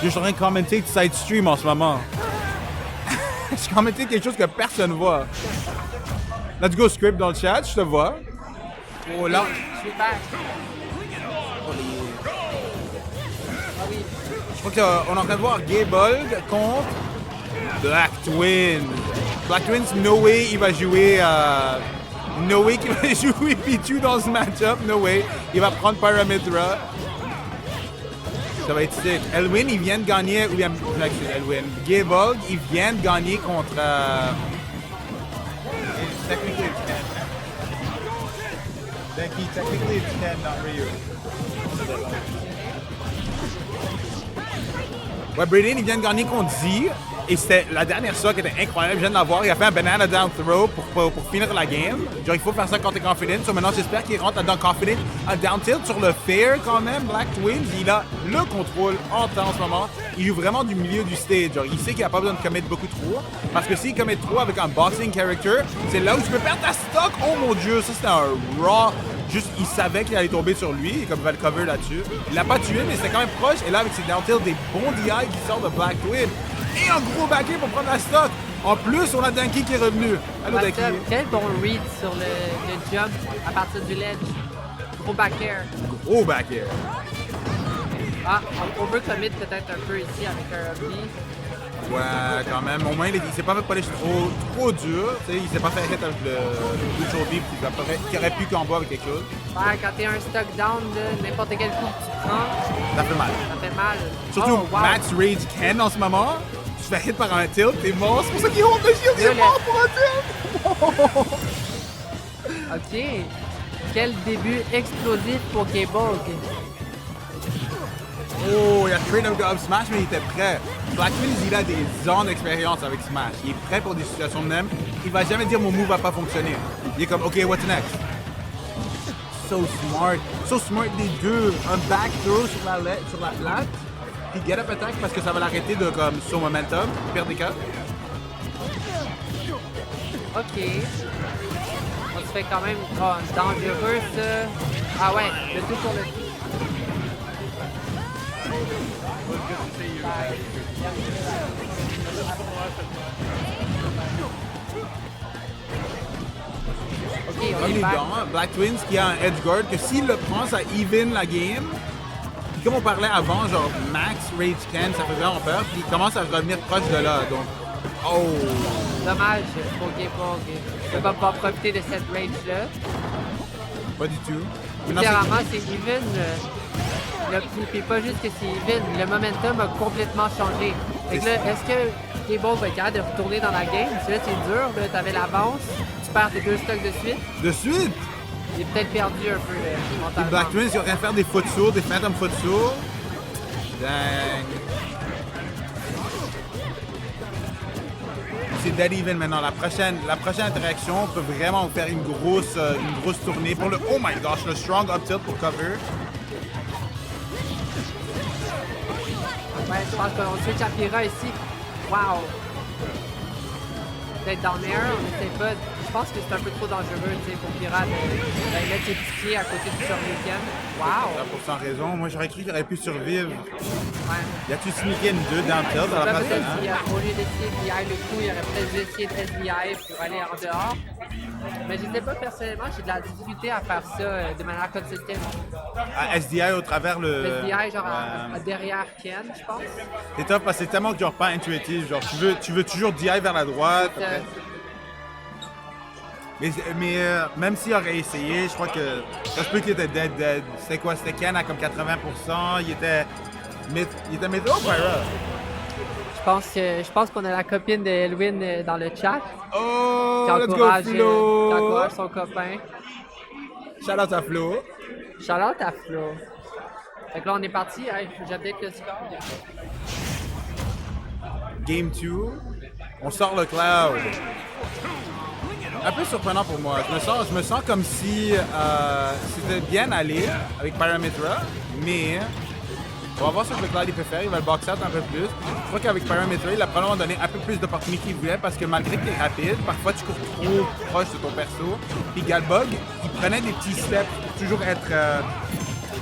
Je suis en train de commenter de side stream en ce moment. Je commentais quelque chose que personne voit. Let's go script dans le chat, je te vois. Oh là. Je suis back. Je crois qu'on est en train de voir Gaybold contre Black Twins. Black Twins, no way il va jouer. No way qu'il va jouer Pichu dans ce match-up. No way. Il va prendre Paramitra. Ça va être sick. Elwin, il vient de gagner. Ou bien, Elwin. Gaybold, il vient de gagner contre. Technically it's 10. Becky, technically it's 10, not Ryu. Ouais, Braden, il vient de gagner contre Z. Et c'était la dernière stock qui était incroyable. Je viens de la voir. Il a fait un banana down throw pour finir la game. Genre, il faut faire ça quand t'es confident. So, maintenant, j'espère qu'il rentre dans confident. Un down tilt sur le fair quand même. Black Twins, il a le contrôle en temps en ce moment. Il joue vraiment du milieu du stage. Genre, il sait qu'il n'a pas besoin de commit beaucoup trop. Parce que s'il commit trop avec un boxing character, c'est là où tu peux perdre ta stock. Oh mon dieu, ça c'était un raw. Juste, il savait qu'il allait tomber sur lui, et comme il va le cover là-dessus. Il l'a pas tué, mais c'était quand même proche. Et là, avec ses down tilts, des bons DI qui sortent de Black Twin. Et un gros back air pour prendre la stock. En plus, on a Danky qui est revenu. Allô, Danky. Quel bon read sur le jump à partir du ledge. Gros back air. Gros back air. Ah, on veut commit peut-être un peu ici avec un rugby. Ouais, quand même. Au moins, il s'est pas fait polish trop dur. Tu sais, il s'est pas fait hit avec le neutral deep qui aurait pu combo avec quelque chose. Ouais, quand t'es un stock down, n'importe quel coup que tu prends, ça fait mal. Ça fait mal. Surtout Max Rage Ken en ce moment. Tu te fais hit par un tilt, t'es mort. C'est pour ça qu'il hold le shield, il est mort pour un tilt. Ok. Quel début explosif pour Gaybold. Oh, il a trade up Smash, mais il était prêt. Black Twins, il a des ans d'expérience avec Smash. Il est prêt pour des situations de même. Il va jamais dire mon move va pas fonctionner. Il est comme, OK, what's next? So smart. So smart des deux. Un back throw sur la plate. Puis get up attack parce que ça va l'arrêter de comme son momentum. Perdre des cas. OK. On se fait quand même dangereux, ça. Ah ouais, le tout pour le tout. Ok, on est back. Black Twins qui a un edge guard que s'il le prend, ça even la game. Puis comme on parlait avant, genre Max Rage Ken, ça fait vraiment peur. Puis il commence à revenir proche de là. Donc, oh! Dommage pour Gaybold. Il ne va pas profiter de cette range-là. Pas du tout. Littéralement, c'est even. Puis pas juste que c'est even, le momentum a complètement changé. Fait que là, est-ce que Gaybold va être capable de retourner dans la game? Parce que là, c'est dur, là, t'avais l'avance, tu perds tes deux stocks de suite. De suite? Il est peut-être perdu un peu mentalement. Black Twins, il est en train de faire des foot sourds, des phantom foot sourds. Dang. C'est dead even maintenant. La prochaine interaction peut vraiment faire une grosse tournée pour le... Oh my gosh, le strong up tilt pour cover. Ouais, je pense qu'on switch à Pyrrha ici. Wow! Peut-être down air, on essaie pas. Je pense que c'est un peu trop dangereux, tu sais, pour Pyrrha de mettre ses petits pieds à côté du Survican. Wow! 100% raison. Moi, j'aurais cru qu'il aurait pu survivre. Ouais. Y a-tu sneaké une 2 down tilt à la place de... Au lieu d'essayer de VI le coup, il aurait peut-être essayé de SVI pour aller en dehors. Mais je sais pas, personnellement, j'ai de la difficulté à faire ça de manière consistante. À SDI au travers le... SVI, genre derrière Ken, je pense. C'est top parce que c'est tellement genre pas intuitif. Genre, tu veux toujours DI vers la droite. Après. Mais même s'il aurait essayé, je crois que ça se peut qu'il était dead. C'était quoi? C'était Ken à comme 80%. Il était météo Pyra. Je pense qu'on a la copine de Elwin dans le chat. Oh, qui let's go Flo! Qui encourage son copain. Shout out à Flo. Shout out à Flo. Fait que là, on est parti. Hey, j'update le score. Game 2. On sort le cloud. Un peu surprenant pour moi. Je me sens comme si c'était bien allé avec Paramitra, mais on va voir ce que le cloud il peut faire. Il va le box out un peu plus. Je crois qu'avec Paramitra, il a probablement donné un peu plus d'opportunités qu'il voulait parce que malgré que tu es rapide, parfois tu cours trop proche de ton perso. Puis Galbug, il prenait des petits steps pour toujours être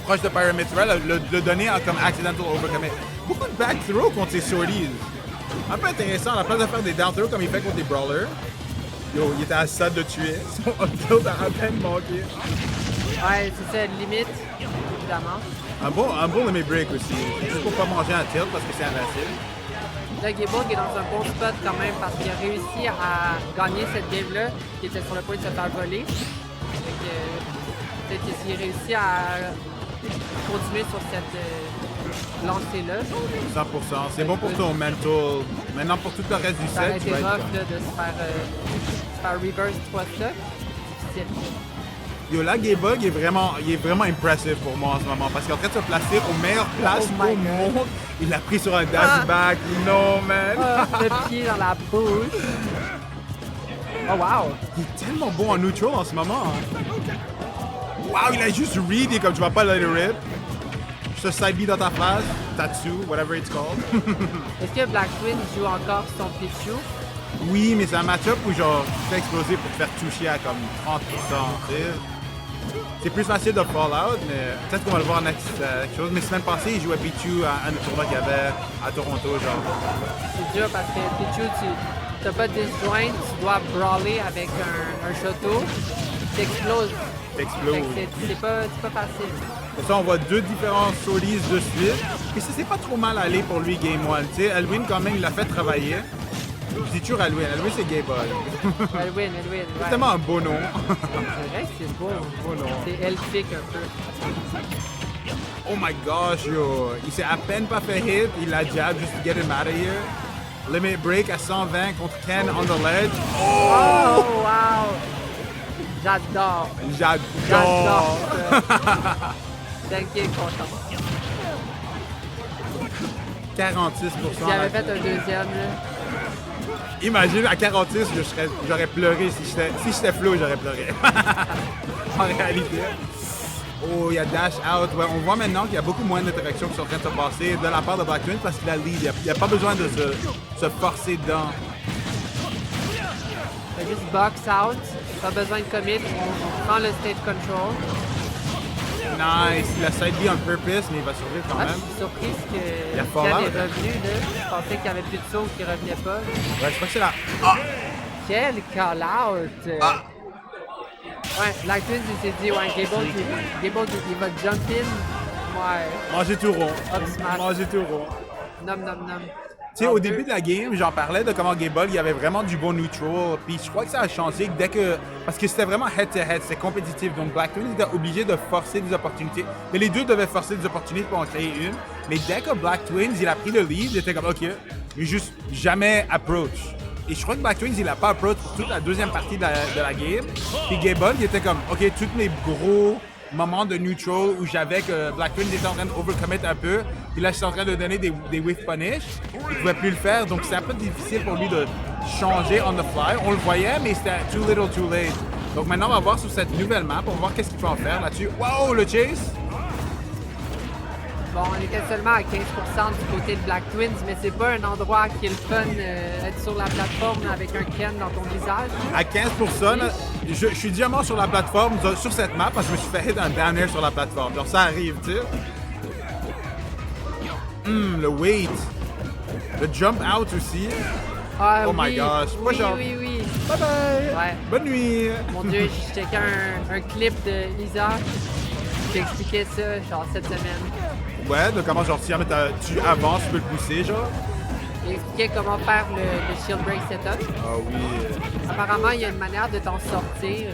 proche de Paramitra, le donner en comme accidental overcommit. beaucoup de back throw contre ses sorties. Un peu intéressant, à la place de faire des down throw comme il fait contre les brawlers. Yo, il était à ça de tuer. Son up tilt a à peine manqué. Ouais, c'est ça, limite, évidemment. Un bon limit break aussi. Juste pour pas manger un tilt parce que c'est invincible. Là, Gayborg est dans un bon spot quand même parce qu'il a réussi à gagner cette game-là qui était sur le point de se faire voler. Peut-être que s'il réussit à continuer sur cette lancée-là, 100%. C'est bon pour ton mental. Maintenant, pour tout le reste du ça aurait set, tu été vas rough être là, de se faire reverse 3 stocks. Difficile. Yo, là, Gaybug il est vraiment impressive pour moi en ce moment parce qu'il est en train de se placer aux meilleures places Oh my au God. monde. Il l'a pris sur un dash back. No, man. Ah, le pied dans la bouche. Oh wow! Il est tellement bon en neutral en ce moment. Hein. Wow, il a juste read et comme tu vas pas let it rip. Juste side B dans ta face. Tatsu, whatever it's called. Est-ce que Black Twin joue encore son Pichu? Oui, mais c'est un match-up où genre tu fais exploser pour te faire toucher à comme 30%. Tu sais. C'est plus facile de fall out, mais peut-être qu'on va le voir next chose. Mais semaine passée, il jouait Pichu à un tournoi qu'il y avait à Toronto, genre. C'est dur parce que Pichu, tu n'as pas de disjoint, tu dois brawler avec un Shoto, t'exploses. T'exploses. Fait que c'est pas facile. Pour ça, on voit deux différents solis de suite. Puis ça s'est pas trop mal allé pour lui, Game 1. Tu sais, Elwin, quand même, il l'a fait travailler. Je dis toujours Elwin. Elwin, c'est Gay Boy. Elwin, ouais. C'est tellement un beau nom. C'est vrai que c'est beau. Beau nom. C'est elfique un peu. Oh my gosh, yo. Il s'est à peine pas fait hit. Il a jab just to get him out of here. Limit break à 120 contre Ken on the ledge. Oh, wow! J'adore. J'adore. ça. Thank you, content. 46%. S'il avait fait un deuxième, là. Imagine, à 46, j'aurais pleuré. Si j'étais flow, j'aurais pleuré. En réalité. Oh, il y a dash out. Ouais, on voit maintenant qu'il y a beaucoup moins d'interactions qui sont en train de se passer de la part de Black Twin parce qu'il a le lead. Il n'y a pas besoin de se forcer dedans. Fait juste box out. Pas besoin de commit. On prend le stage control. Nice. Il a side B on purpose, mais il va survivre quand Ah, même. je suis surprise que Il a Ken fall out, est revenu, là. Je pensais qu'il y avait plus de sauts qui revenaient pas. Ouais, je crois que c'est là. Quel call-out! Ouais, Black Twins, il s'est dit, ouais, Gable, il va jump in. Ouais, Manger tout rond. Up smash. Manger tout rond. nom, nom, nom. Tu sais, au début de la game, j'en parlais de comment Gable, il y avait vraiment du bon neutral. Puis je crois que ça a changé dès que. Parce que c'était vraiment head-to-head, c'était compétitif. Donc Black Twins était obligé de forcer des opportunités. Mais les deux devaient forcer des opportunités pour en créer une. Mais dès que Black Twins, il a pris le lead, il était comme, OK, il juste jamais approach. Et je crois que Black Twins, il a pas approach pour toute la deuxième partie de la game. Puis Gable, il était comme, OK, tous mes gros moments de neutral où j'avais que Black Twins était en train d'overcommit un peu. Puis là, j'étais en train de donner des whiff punish. Il pouvait plus le faire, donc c'est un peu difficile pour lui de changer on the fly. On le voyait, mais c'était too little, too late. Donc maintenant, on va voir sur cette nouvelle map, on va voir qu'est-ce qu'il peut en faire là-dessus. Wow, le chase! Bon, on était seulement à 15% du côté de Black Twins, mais c'est pas un endroit qui est le fun être sur la plateforme avec un Ken dans ton visage. À 15%, là, je suis diamant sur la plateforme, sur cette map, parce que je me suis fait hit un down air sur la plateforme. Donc ça arrive, tu sais. Le weight. Le jump out aussi. Ah, Oh oui, my gosh. Moi, oui, genre- oui. Bye bye! Ouais. Bonne nuit! Mon Dieu, je checkais un clip de Lisa qui expliquait ça, genre, cette semaine. Ouais, de comment genre si jamais tu avances, tu peux le pousser, genre. Il expliquait comment faire le shield break setup. Ah oui. Apparemment, il y a une manière de t'en sortir.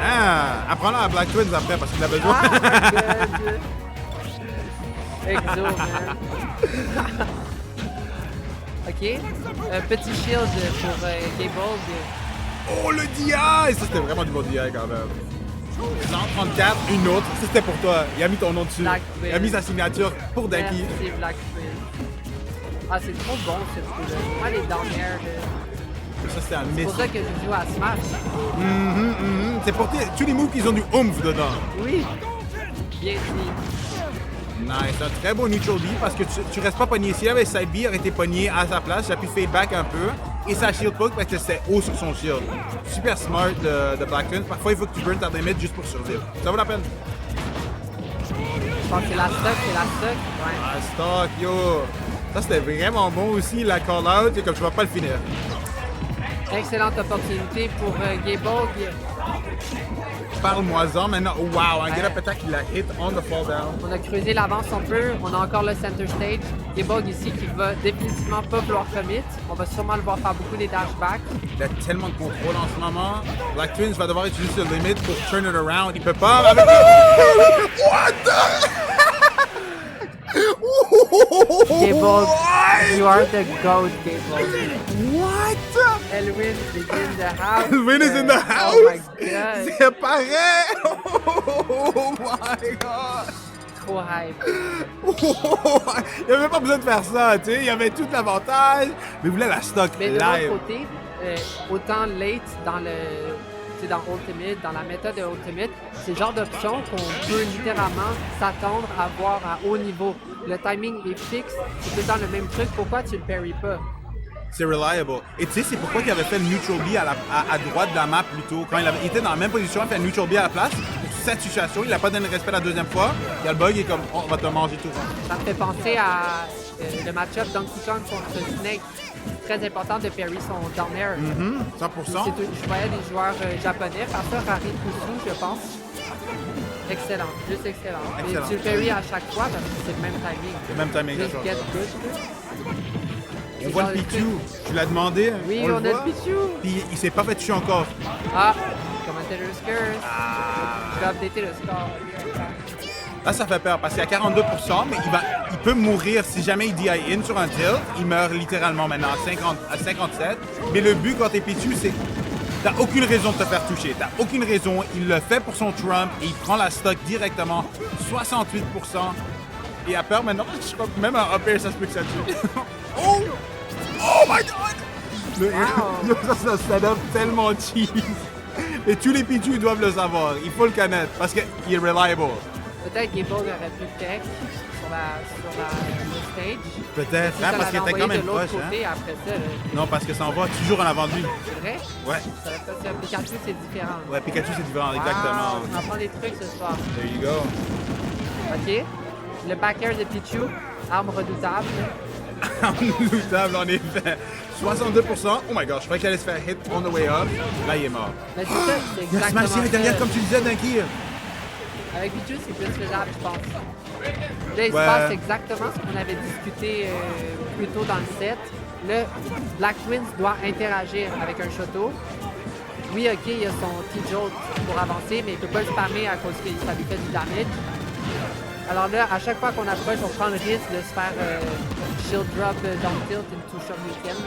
Ah! Apprends-le à Black Twins après parce qu'il a besoin. Ah, my God! Exo, man. OK. Un petit shield pour Gable. Oh, le DI! Ça, c'était vraiment du bon DI quand même. 134, une autre. Ça, c'était pour toi. Il a mis ton nom dessus. Black Twins. Il a mis sa signature pour Daki. Merci, Black Twin. Ah, c'est trop bon, ce coup-là. Moi, les dernières, là. Ça, c'était un C'est miss. pour ça que je joue à Smash. C'est pour tous les moves qui ont du oomph dedans. Oui. Bien dit. Nice. Un très beau neutral B parce que tu restes pas pogné. S'il avait side B, aurait été pogné à sa place. J'ai pu fade back un peu. Et ça shield poke parce que c'était haut sur son shield. Super smart de Black Twins. Parfois, il faut que tu burn ta limite juste pour survivre. Ça vaut la peine. pense que c'est la stock, Ouais. Ah, stock, yo! Ça, c'était vraiment bon aussi, la call-out, et comme je ne vais pas le finir. Excellente opportunité pour Gable. Parle-moi-en maintenant. Wow, un get-up attack, il a hit on the fall down. On a creusé l'avance un peu. On a encore le center stage. Gable ici qui va définitivement pas vouloir commit. On va sûrement le voir faire beaucoup des dashbacks. Il a tellement de contrôle en ce moment. Black Twins va devoir utiliser le limit pour turn it around. Il peut pas avec le... What the... Gable, you are the GOAT, Gable. What? Elwin is in the house. Elwin is in the house? Oh my god. C'est pareil! Oh my god! Trop hype. Il n'y avait pas besoin de faire ça, tu sais. Il y avait tout l'avantage, mais il voulait la stock Mais de live. l'autre côté, autant late dans le... dans Ultimate, dans la méthode de Ultimate, c'est le genre d'option qu'on peut littéralement s'attendre à voir à haut niveau. Le timing est fixe, c'est tout le temps le même truc. Pourquoi tu le parries pas? C'est reliable. Et tu sais, c'est pourquoi il avait fait le neutral B à droite de la map plutôt. Quand il était dans la même position, il a fait le neutral B à la place. Pour cette situation, il n'a pas donné le respect la deuxième fois. Il y a le bug, il est comme, oh, on va te manger tout. Ça me fait penser à le match-up Donkey Kong contre Snake. C'est très important de parry son down air. 100%. Je voyais des joueurs japonais faire ça, Rari Kusu, je pense. Excellent, juste excellent. Excellent. Et tu le parry à chaque fois parce que c'est le même timing. C'est le même timing. Just get good. On voit le Pichu. Tu l'as demandé. Oui, on a le le voit. Pichu. Puis il s'est pas fait tuer encore. Ah, commentator's curse. Je vais updater le score. Là, ça fait peur parce qu'il y a 42%, mais il peut mourir si jamais il DI in sur un tilt. Il meurt littéralement maintenant à 57. Mais le but quand t'es Pichu, c'est t'as aucune raison de te faire toucher. T'as aucune raison. Il le fait pour son Trump et il prend la stock directement. 68%. Et à peur maintenant, je crois que même un up air, ça se peut que ça tue. Oh! Oh my god! Ça, c'est un setup tellement cheese. Et tous les Pichu doivent le savoir. Il faut le connaître parce qu'il est reliable. Peut-être Gable aurait pu tech sur le stage. Peut-être, hein, parce qu'il était quand même de l'autre proche. côté Hein? après ça. Là. Non, parce que ça en va toujours en avant de lui. C'est vrai? Ouais. Ça aurait pas fait. Pikachu, c'est différent. Ouais, Pikachu, c'est différent, Wow, exactement. on apprend des trucs ce soir. There you go. OK. Le back air de Pichu, arme redoutable. Redoutable, en effet. 62%. Oh my gosh, je croyais qu'il allait se faire hit on the way up. Là, il est mort. Mais c'est ça, c'est Il a exactement smashé derrière, ça. comme tu disais, Dunky. Avec Pichu, c'est plus faisable, je pense. Là, il se Ouais. passe exactement ce qu'on avait discuté plus tôt dans le set. Là, Black Twins doit interagir avec un Shoto. Oui, OK, il a son T-Jolt pour avancer, mais il peut pas le spammer à cause que ça lui fait du damage. Alors là, à chaque fois qu'on approche, on prend le risque de se faire shield drop down tilt into shot weekend.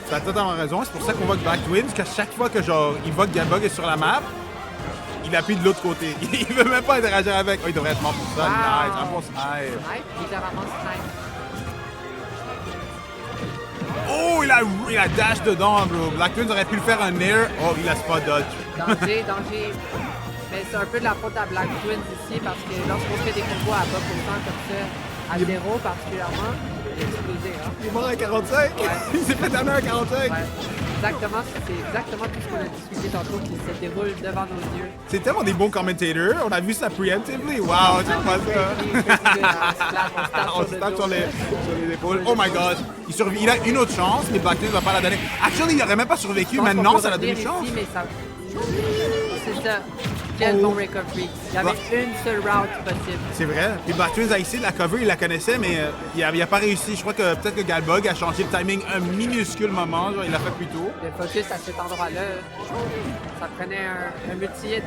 T'as totalement raison. C'est pour ça qu'on voit que Black Twins, qu'à chaque fois que genre il voit que Galbug est sur la map, il appuie de l'autre côté. Il veut même pas interagir avec. Oh, il devrait être mort pour ça. Wow. Nice, un bon snipe. Snipe, littéralement snipe. Oh, il a dash dedans, bro. Black Twins aurait pu le faire un air. Oh, il a spot dodge. Danger, danger. Mais c'est un peu de la faute à Black Twins ici parce que lorsqu'on fait des combos à bas pourcent comme ça, à 0 particulièrement, il est explosé. Hein? Il est mort à 45. Ouais. Il s'est fait damer à 45. Ouais. Exactement, c'est exactement tout ce qu'on a discuté tantôt qui se déroule devant nos yeux. C'est tellement des bons commentators. On a vu ça preemptively. Wow, c'est pas ça. On se tape sur les épaules. Oh my god. Il a une autre chance, mais Black Twins va pas la donner. Actually, il aurait même pas survécu. Maintenant, ça l'a donné une chance. Ici, mais ça... C'est ça. Quel bon recovery. Il y avait une seule route possible. C'est vrai. Puis Black Twins a essayé de la cover, il la connaissait, mais il a pas réussi. Je crois que peut-être que Galbug a changé le timing un minuscule moment. Genre, il l'a fait plus tôt. Le focus à cet endroit-là, ça prenait un multi-hit.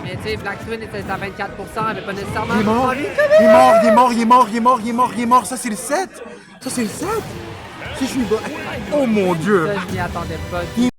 Mais tu sais, Black Twin était à 24%, avait pas nécessairement... Il est mort. envie de Il est mort, il est mort, il est mort, il est mort, il est mort, il est mort. Ça, c'est le 7. Ça, c'est le 7. Si je suis bas. Oh mon dieu. Ça, je m'y attendais pas. Il est